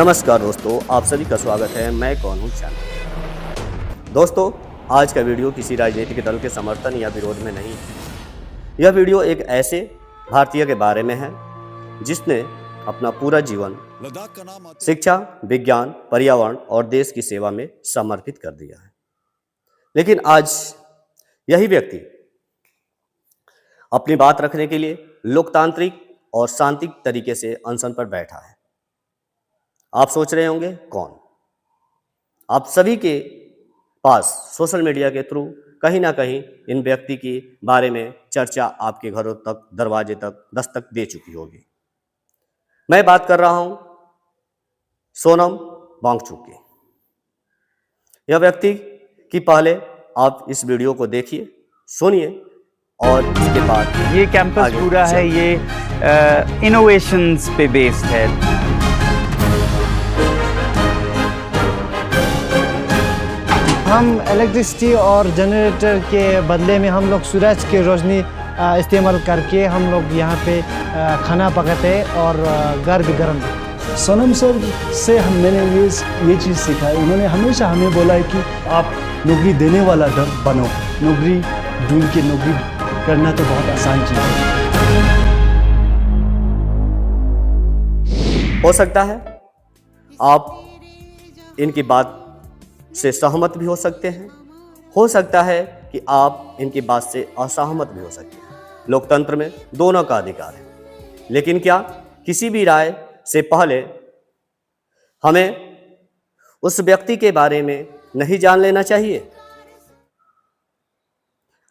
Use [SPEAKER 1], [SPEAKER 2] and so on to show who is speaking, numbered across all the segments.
[SPEAKER 1] नमस्कार दोस्तों, आप सभी का स्वागत है। मैं कौन हूँ चैनल। दोस्तों, आज का वीडियो किसी राजनीतिक दल के समर्थन या विरोध में नहीं है। यह वीडियो एक ऐसे भारतीय के बारे में है जिसने अपना पूरा जीवन शिक्षा, विज्ञान, पर्यावरण और देश की सेवा में समर्पित कर दिया है। लेकिन आज यही व्यक्ति अपनी बात रखने के लिए लोकतांत्रिक और शांतिक तरीके से अनशन पर बैठा है। आप सोच रहे होंगे कौन? आप सभी के पास सोशल मीडिया के थ्रू कहीं ना कहीं इन व्यक्ति के बारे में चर्चा आपके घरों तक, दरवाजे तक दस्तक दे चुकी होगी। मैं बात कर रहा हूं सोनम वांगचुक की। यह व्यक्ति की पहले आप इस वीडियो को देखिए, सुनिए और इसके बाद
[SPEAKER 2] ये कैंपस पूरा है, ये इनोवेशंस पे बेस्ड है।
[SPEAKER 3] हम इलेक्ट्रिसिटी और जनरेटर के बदले में हम लोग सूरज की रोशनी इस्तेमाल करके हम लोग यहाँ पे खाना पकाते हैं और घर भी गर्म।
[SPEAKER 4] सोनम सर से मैंने ये चीज़ सीखा है। उन्होंने हमेशा हमें बोला है कि आप नौकरी देने वाला बनो। नौकरी ढूंढ के नौकरी करना तो बहुत आसान चीज़ है।
[SPEAKER 1] हो सकता है आप इनकी बात से सहमत भी हो सकते हैं, हो सकता है कि आप इनकी बात से असहमत भी हो सकते हैं। लोकतंत्र में दोनों का अधिकार है, लेकिन क्या किसी भी राय से पहले हमें उस व्यक्ति के बारे में नहीं जान लेना चाहिए?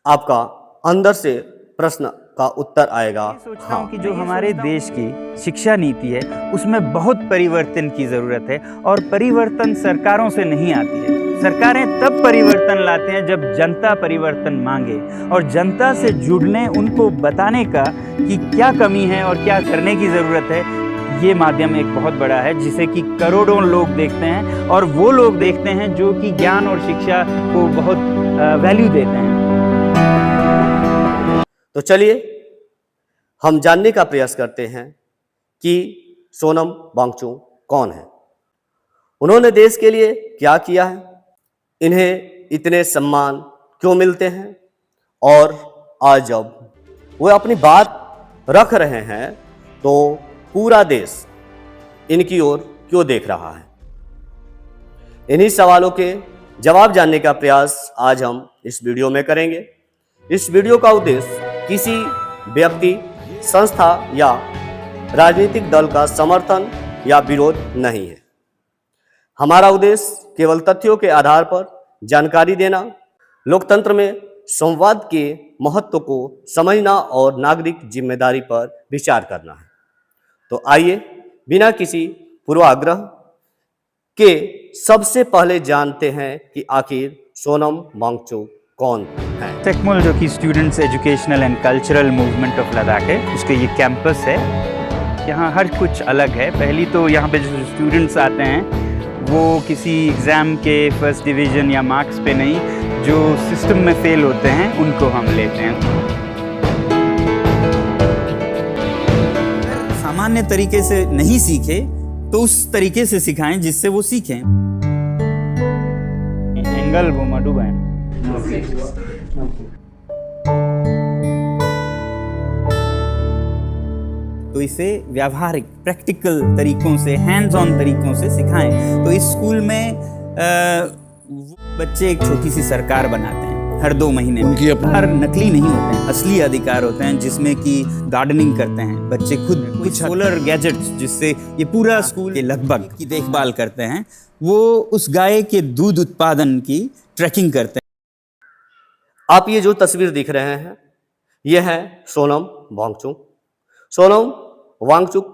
[SPEAKER 1] आपका अंदर से प्रश्न का उत्तर आएगा हाँ।
[SPEAKER 2] कि जो हमारे देश की शिक्षा नीति है उसमें बहुत परिवर्तन की जरूरत है और परिवर्तन सरकारों से नहीं आती है। सरकारें तब परिवर्तन लाते हैं जब जनता परिवर्तन मांगे और जनता से जुड़ने, उनको बताने का कि क्या कमी है और क्या करने की ज़रूरत है। ये माध्यम एक बहुत बड़ा है जिसे कि करोड़ों लोग देखते हैं और वो लोग देखते हैं जो कि ज्ञान और शिक्षा को बहुत वैल्यू देते हैं।
[SPEAKER 1] तो चलिए हम जानने का प्रयास करते हैं कि सोनम वांगचुक कौन है, उन्होंने देश के लिए क्या किया है, इन्हें इतने सम्मान क्यों मिलते हैं और आज जब वो अपनी बात रख रहे हैं तो पूरा देश इनकी ओर क्यों देख रहा है। इन्हीं सवालों के जवाब जानने का प्रयास आज हम इस वीडियो में करेंगे। इस वीडियो का उद्देश्य किसी व्यक्ति, संस्था या राजनीतिक दल का समर्थन या विरोध नहीं है। हमारा उद्देश्य केवल तथ्यों के आधार पर जानकारी देना, लोकतंत्र में संवाद के महत्व को समझना और नागरिक जिम्मेदारी पर विचार करना है। तो आइए बिना किसी पूर्वाग्रह के सबसे पहले जानते हैं कि आखिर सोनम वांगचुक कौन है।
[SPEAKER 2] टेकमोल जो कि students educational and cultural movement of Ladakh है, उसके ये कैंपस है। यहाँ हर कुछ अलग है। पहली तो यहाँ पे जो स्टूडेंट्स आते हैं वो किसी एग्ज़ाम के फर्स्ट डिवीज़न या मार्क्स पे नहीं, जो सिस्टम में फेल होते हैं उनको हम लेते हैं। सामान्य तरीके से नहीं सीखे तो उस तरीके से सिखाएं जिससे वो सीखें। एंगल वो मडुबा है। तो इसे व्यावहारिक, प्रैक्टिकल तरीकों से, हैंड्स ऑन तरीकों से सिखाएं। तो इस स्कूल में बच्चे एक छोटी सी सरकार बनाते हैं हर 2 महीने में। हर नकली नहीं होते हैं, असली अधिकार होते हैं, जिसमें कि गार्डनिंग करते हैं बच्चे खुद। कुछ सोलर गैजेट्स जिससे ये पूरा स्कूल के लगभग की देखभाल करते हैं। वो उस गाय के दूध उत्पादन की ट्रैकिंग करते हैं।
[SPEAKER 1] आप ये जो तस्वीर दिख रहे हैं ये है सोनम वांगचुक। सोनम वांगचुक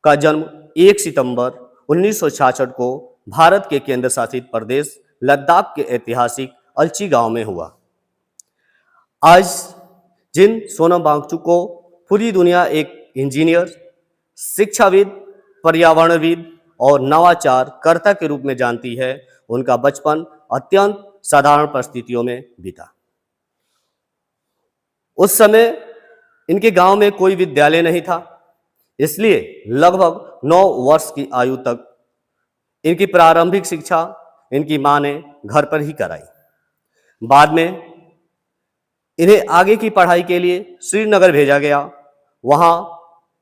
[SPEAKER 1] का जन्म 1 सितंबर 1966 को भारत के केंद्र शासित प्रदेश लद्दाख के ऐतिहासिक अलची गांव में हुआ। आज जिन सोनम वांगचुक को पूरी दुनिया एक इंजीनियर, शिक्षाविद, पर्यावरणविद और नवाचार कर्ता के रूप में जानती है, उनका बचपन अत्यंत साधारण परिस्थितियों में बीता। उस समय इनके गांव में कोई विद्यालय नहीं था, इसलिए लगभग 9 वर्ष की आयु तक इनकी प्रारंभिक शिक्षा इनकी मां ने घर पर ही कराई। बाद में इन्हें आगे की पढ़ाई के लिए श्रीनगर भेजा गया। वहां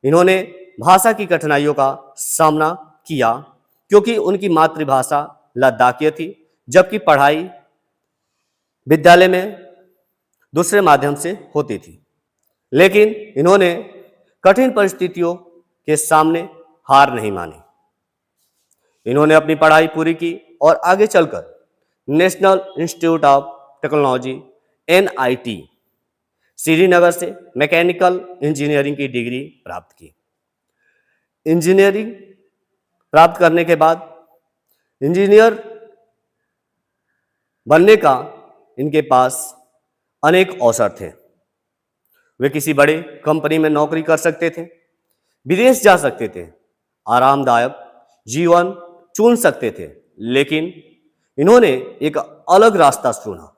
[SPEAKER 1] इन्होंने भाषा की कठिनाइयों का सामना किया क्योंकि उनकी मातृभाषा लद्दाखी थी, जबकि पढ़ाई विद्यालय में दूसरे माध्यम से होती थी। लेकिन इन्होंने कठिन परिस्थितियों के सामने हार नहीं मानी। इन्होंने अपनी पढ़ाई पूरी की और आगे चलकर national institute of technology NIT Srinagar से मैकेनिकल इंजीनियरिंग की डिग्री प्राप्त की। इंजीनियरिंग प्राप्त करने के बाद इंजीनियर बनने का इनके पास अनेक अवसर थे। वे किसी बड़े कंपनी में नौकरी कर सकते थे, विदेश जा सकते थे, आरामदायक जीवन चुन सकते थे, लेकिन इन्होंने एक अलग रास्ता चुना।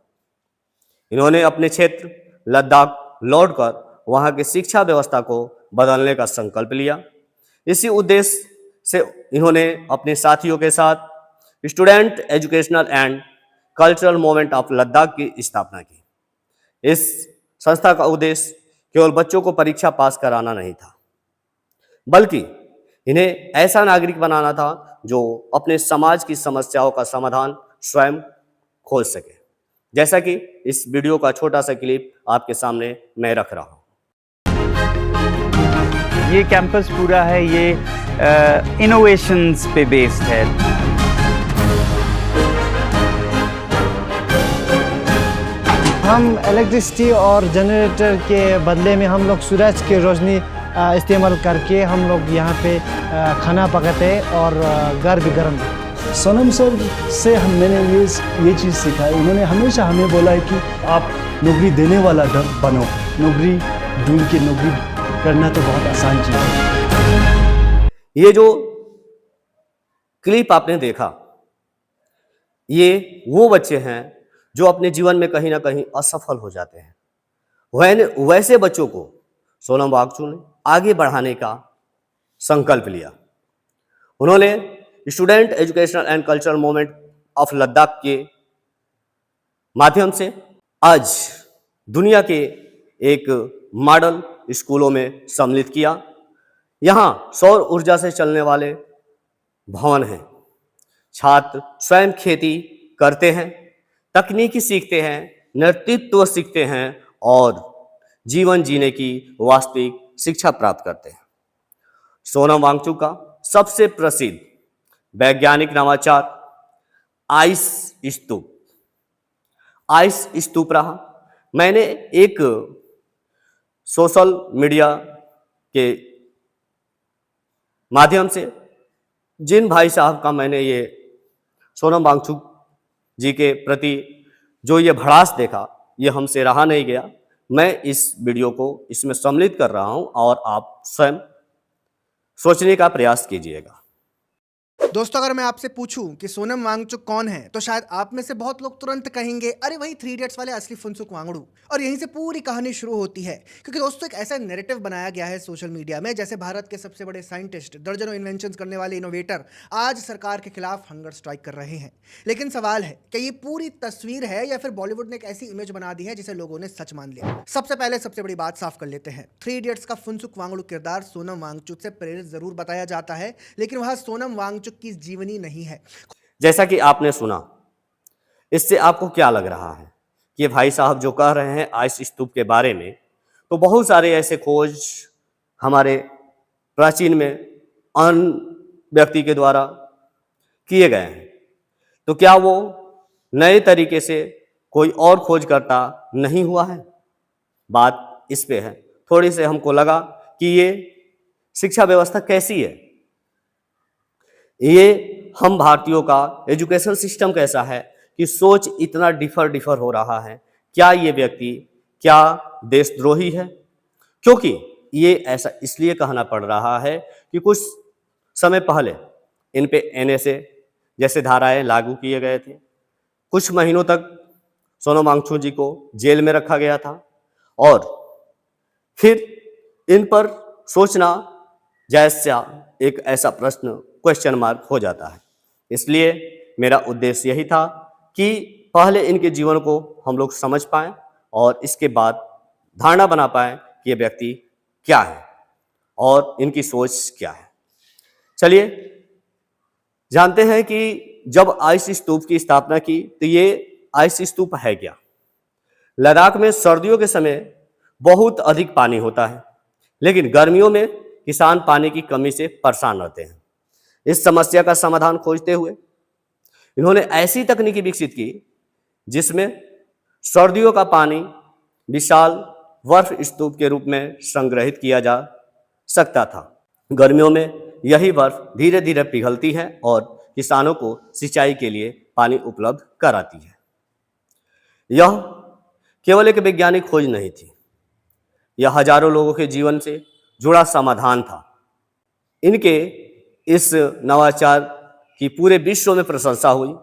[SPEAKER 1] इन्होंने अपने क्षेत्र लद्दाख लौटकर वहां की शिक्षा व्यवस्था को बदलने का संकल्प लिया। इसी उद्देश्य से इन्होंने अपने साथियों के साथ student educational and cultural movement of Ladakh की स्थापना की। इस संस्था का उद्देश्य केवल बच्चों को परीक्षा पास कराना नहीं था, बल्कि इन्हें ऐसा नागरिक बनाना था जो अपने समाज की समस्याओं का समाधान स्वयं खोज सके। जैसा कि इस वीडियो का छोटा सा क्लिप आपके सामने मैं रख रहा हूं।
[SPEAKER 2] ये कैंपस पूरा है, ये इनोवेशंस पे बेस्ड है।
[SPEAKER 3] हम इलेक्ट्रिसिटी और जनरेटर के बदले में हम लोग सूरज की रोशनी इस्तेमाल करके हम लोग यहाँ पे खाना पकाते और घर भी गर्म।
[SPEAKER 4] सोनम सर से मैंने ये चीज़ सीखा है। उन्होंने हमेशा हमें बोला है कि आप नौकरी देने वाला बनो, नौकरी ढूंढ के नौकरी करना तो बहुत आसान चीज़ है।
[SPEAKER 1] ये जो क्लिप आपने देखा, ये वो बच्चे हैं जो अपने जीवन में कहीं ना कहीं असफल हो जाते हैं। वैसे बच्चों को सोनम वांगचुक ने आगे बढ़ाने का संकल्प लिया। उन्होंने student educational and cultural movement of Ladakh के माध्यम से आज दुनिया के एक मॉडल स्कूलों में सम्मिलित किया। यहाँ सौर ऊर्जा से चलने वाले भवन हैं। छात्र स्वयं खेती करते हैं, तकनीकी सीखते हैं, नेतृत्व सीखते हैं और जीवन जीने की वास्तविक शिक्षा प्राप्त करते हैं। सोनम वांगचुक का सबसे प्रसिद्ध वैज्ञानिक नवाचार आइस स्तूप रहा। मैंने एक सोशल मीडिया के माध्यम से जिन भाई साहब का मैंने ये सोनम वांगचुक जी के प्रति जो ये भड़ास देखा, ये हमसे रहा नहीं गया। मैं इस वीडियो को इसमें सम्मिलित कर रहा हूं और आप स्वयं सोचने का प्रयास कीजिएगा।
[SPEAKER 5] दोस्तों, अगर मैं आपसे पूछूं कि सोनम वांगचुक कौन है, तो शायद आप में से बहुत लोग तुरंत कहेंगे, अरे वही 3 इडियट्स वाले असली फुनसुक वांगडू। और यहीं से पूरी कहानी शुरू होती है, क्योंकि दोस्तों एक ऐसा नैरेटिव बनाया गया है सोशल मीडिया में जैसे भारत के सबसे बड़े साइंटिस्ट, दर्जनों इन्वेंशंस करने वाले इनोवेटर आज सरकार के खिलाफ हंगर स्ट्राइक कर रहे हैं। लेकिन सवाल है कि ये पूरी तस्वीर है या फिर बॉलीवुड ने एक ऐसी इमेज बना दी है जिसे लोगों ने सच मान लिया। सबसे पहले सबसे बड़ी बात साफ कर लेते हैं। 3 इडियट्स का फुनसुक वांगडू किरदार सोनम वांगचुक से प्रेरित जरूर बताया जाता है, लेकिन वह सोनम वांगचुक की जीवनी नहीं है।
[SPEAKER 1] जैसा कि आपने सुना, इससे आपको क्या लग रहा है कि भाई साहब जो कह रहे हैं आइस स्तूप के बारे में, तो बहुत सारे ऐसे खोज हमारे प्राचीन में अन्य व्यक्ति के द्वारा किए गए हैं, तो क्या वो नए तरीके से कोई और खोजकर्ता नहीं हुआ है? बात इस पे है। थोड़ी से हमको लगा कि ये शिक्षा व्यवस्था कैसी है, ये हम भारतीयों का एजुकेशन सिस्टम कैसा है कि सोच इतना डिफर हो रहा है। क्या ये व्यक्ति क्या देशद्रोही है? क्योंकि ये ऐसा इसलिए कहना पड़ रहा है कि कुछ समय पहले इन पे NSA जैसे धाराएं लागू किए गए थे। कुछ महीनों तक सोनम वांगचुक जी को जेल में रखा गया था और फिर इन पर सोचना जैसा एक ऐसा प्रश्न क्वेश्चन मार्क हो जाता है। इसलिए मेरा उद्देश्य यही था कि पहले इनके जीवन को हम लोग समझ पाएं और इसके बाद धारणा बना पाएं कि ये व्यक्ति क्या है और इनकी सोच क्या है। चलिए जानते हैं कि जब आइस स्तूप की स्थापना की तो ये आइस स्तूप है क्या। लद्दाख में सर्दियों के समय बहुत अधिक पानी होता है, लेकिन गर्मियों में किसान पानी की कमी से परेशान रहते हैं। इस समस्या का समाधान खोजते हुए इन्होंने ऐसी तकनीकी विकसित की जिसमें सर्दियों का पानी विशाल बर्फ स्तूप के रूप में संग्रहित किया जा सकता था। गर्मियों में यही बर्फ धीरे धीरे पिघलती है और किसानों को सिंचाई के लिए पानी उपलब्ध कराती है। यह केवल एक वैज्ञानिक खोज नहीं थी, यह हजारों लोगों के जीवन से जुड़ा समाधान था। इनके इस नवाचार की पूरे विश्व में प्रशंसा हुई।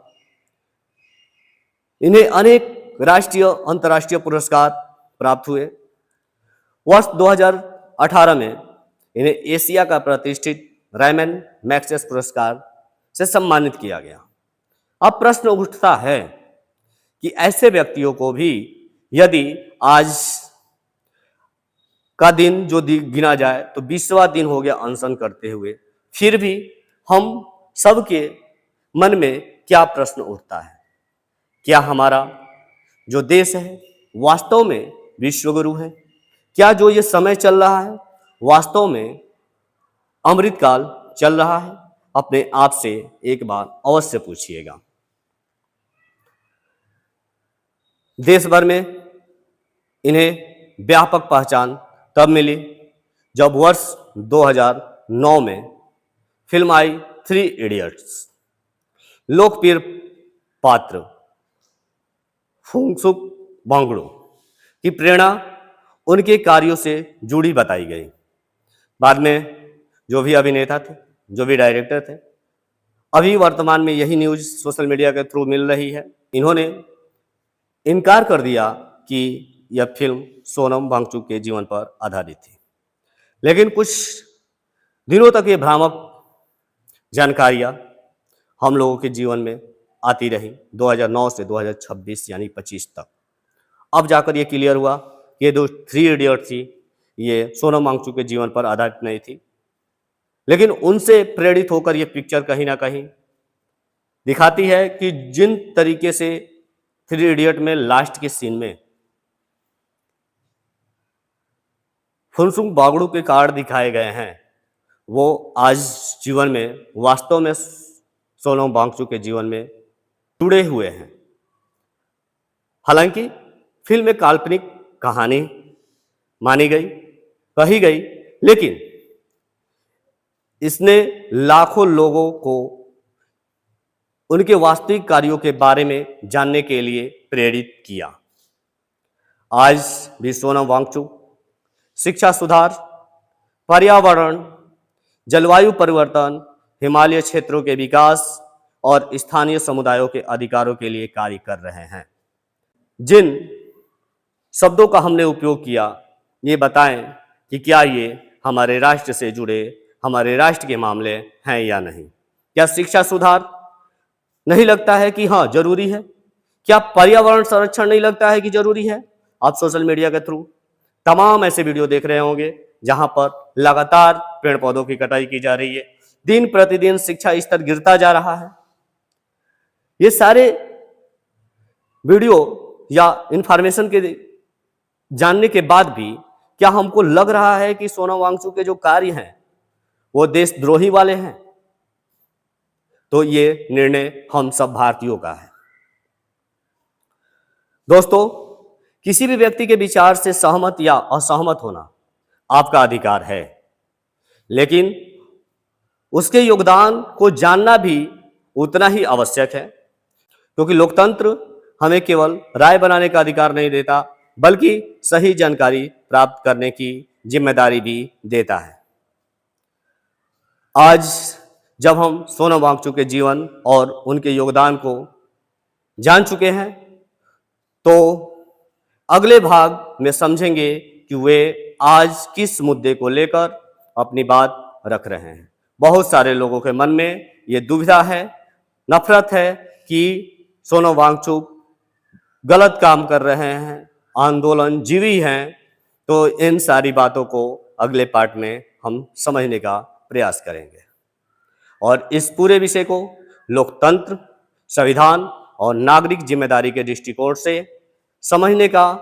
[SPEAKER 1] इन्हें अनेक राष्ट्रीय अंतर्राष्ट्रीय पुरस्कार प्राप्त हुए। वर्ष 2018 में इन्हें एशिया का प्रतिष्ठित रेमन मैग्सेसे पुरस्कार से सम्मानित किया गया। अब प्रश्न उठता है कि ऐसे व्यक्तियों को भी यदि आज का दिन जो गिना जाए तो 20वां दिन हो गया अनशन करते हुए, फिर भी हम सबके मन में क्या प्रश्न उठता है, क्या हमारा जो देश है वास्तव में विश्वगुरु है? क्या जो ये समय चल रहा है वास्तव में अमृतकाल चल रहा है? अपने आप से एक बार अवश्य पूछिएगा। देश भर में इन्हें व्यापक पहचान तब मिली जब वर्ष 2009 में फिल्म आई 3 इडियट्स। लोकप्रिय पात्र फुंगसुक वांगडू की प्रेरणा उनके कार्यों से जुड़ी बताई गई। बाद में जो भी अभिनेता थे, जो भी डायरेक्टर थे, अभी वर्तमान में यही न्यूज सोशल मीडिया के थ्रू मिल रही है, इन्होंने इनकार कर दिया कि यह फिल्म सोनम वांगचुक के जीवन पर आधारित थी। लेकिन कुछ दिनों तक ये भ्रामक जानकारियां हम लोगों के जीवन में आती रही, 2009 से 2026 यानी 25 तक। अब जाकर ये क्लियर हुआ कि ये जो 3 इडियट थी ये सोनम वांगचुक के जीवन पर आधारित नहीं थी, लेकिन उनसे प्रेरित होकर ये पिक्चर कहीं ना कहीं दिखाती है कि जिन तरीके से 3 इडियट में लास्ट के सीन में फुंगसुक वांगडू के कार्ड दिखाए गए हैं, वो आज जीवन में वास्तव में सोनम वांगचुक के जीवन में जुड़े हुए हैं। हालांकि फिल्म एक काल्पनिक कहानी मानी गई, कही गई, लेकिन इसने लाखों लोगों को उनके वास्तविक कार्यों के बारे में जानने के लिए प्रेरित किया। आज भी सोनम वांगचुक शिक्षा सुधार, पर्यावरण, जलवायु परिवर्तन, हिमालय क्षेत्रों के विकास और स्थानीय समुदायों के अधिकारों के लिए कार्य कर रहे हैं। जिन शब्दों का हमने उपयोग किया, ये बताएं कि क्या ये हमारे राष्ट्र से जुड़े, हमारे राष्ट्र के मामले हैं या नहीं। क्या शिक्षा सुधार नहीं लगता है कि हाँ जरूरी है? क्या पर्यावरण संरक्षण नहीं लगता है कि जरूरी है? आप सोशल मीडिया के थ्रू तमाम ऐसे वीडियो देख रहे होंगे जहां पर लगातार पेड़ पौधों की कटाई की जा रही है, दिन प्रतिदिन शिक्षा स्तर गिरता जा रहा है। ये सारे वीडियो या इंफॉर्मेशन के जानने के बाद भी क्या हमको लग रहा है कि सोनम वांगचुक के जो कार्य हैं वो देशद्रोही वाले हैं? तो ये निर्णय हम सब भारतीयों का है। दोस्तों, किसी भी व्यक्ति के विचार से सहमत या असहमत होना आपका अधिकार है, लेकिन उसके योगदान को जानना भी उतना ही आवश्यक है, क्योंकि लोकतंत्र हमें केवल राय बनाने का अधिकार नहीं देता, बल्कि सही जानकारी प्राप्त करने की जिम्मेदारी भी देता है। आज जब हम सोनम वांगचुक के जीवन और उनके योगदान को जान चुके हैं, तो अगले भाग में समझेंगे कि वे आज किस मुद्दे को लेकर अपनी बात रख रहे हैं। बहुत सारे लोगों के मन में ये दुविधा है नफरत है कि सोनम वांगचुक गलत काम कर रहे हैं, आंदोलन जीवी हैं, तो इन सारी बातों को अगले पार्ट में हम समझने का प्रयास करेंगे और इस पूरे विषय को लोकतंत्र, संविधान और नागरिक जिम्मेदारी के दृष्टिकोण से समझने का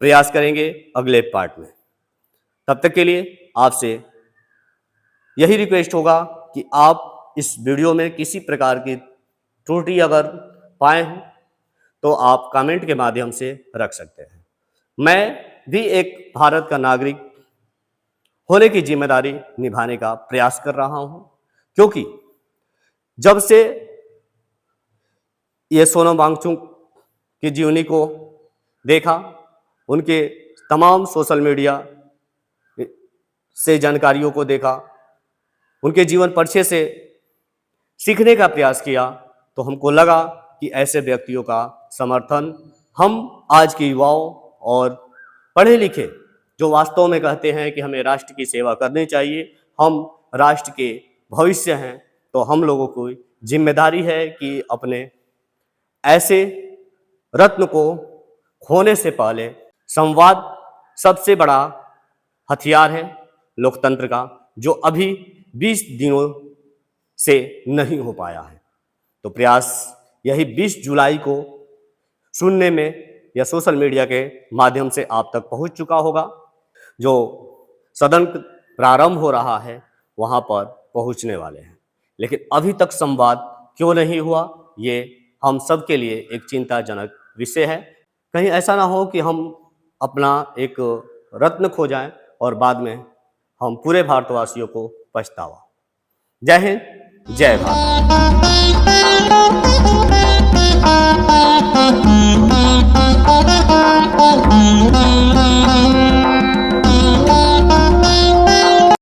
[SPEAKER 1] प्रयास करेंगे अगले पार्ट में। तब तक के लिए आपसे यही रिक्वेस्ट होगा कि आप इस वीडियो में किसी प्रकार की त्रुटि अगर पाए हैं तो आप कमेंट के माध्यम से रख सकते हैं। मैं भी एक भारत का नागरिक होने की जिम्मेदारी निभाने का प्रयास कर रहा हूं, क्योंकि जब से ये सोनम वांगचुक की जीवनी को देखा, उनके तमाम सोशल मीडिया से जानकारियों को देखा, उनके जीवन परिचय से सीखने का प्रयास किया, तो हमको लगा कि ऐसे व्यक्तियों का समर्थन हम आज के युवाओं और पढ़े लिखे जो वास्तव में कहते हैं कि हमें राष्ट्र की सेवा करनी चाहिए, हम राष्ट्र के भविष्य हैं, तो हम लोगों को जिम्मेदारी है कि अपने ऐसे रत्न को खोने से पहले संवाद सबसे बड़ा हथियार है लोकतंत्र का, जो अभी 20 दिनों से नहीं हो पाया है। तो प्रयास यही 20 जुलाई को सुनने में या सोशल मीडिया के माध्यम से आप तक पहुंच चुका होगा। जो सदन प्रारंभ हो रहा है वहां पर पहुंचने वाले हैं, लेकिन अभी तक संवाद क्यों नहीं हुआ, ये हम सब के लिए एक चिंताजनक विषय है। कहीं ऐसा ना हो कि हम अपना एक रत्न खो जाएं और बाद में हम पूरे भारतवासियों को पछतावा। जय हिंद, जय भारत।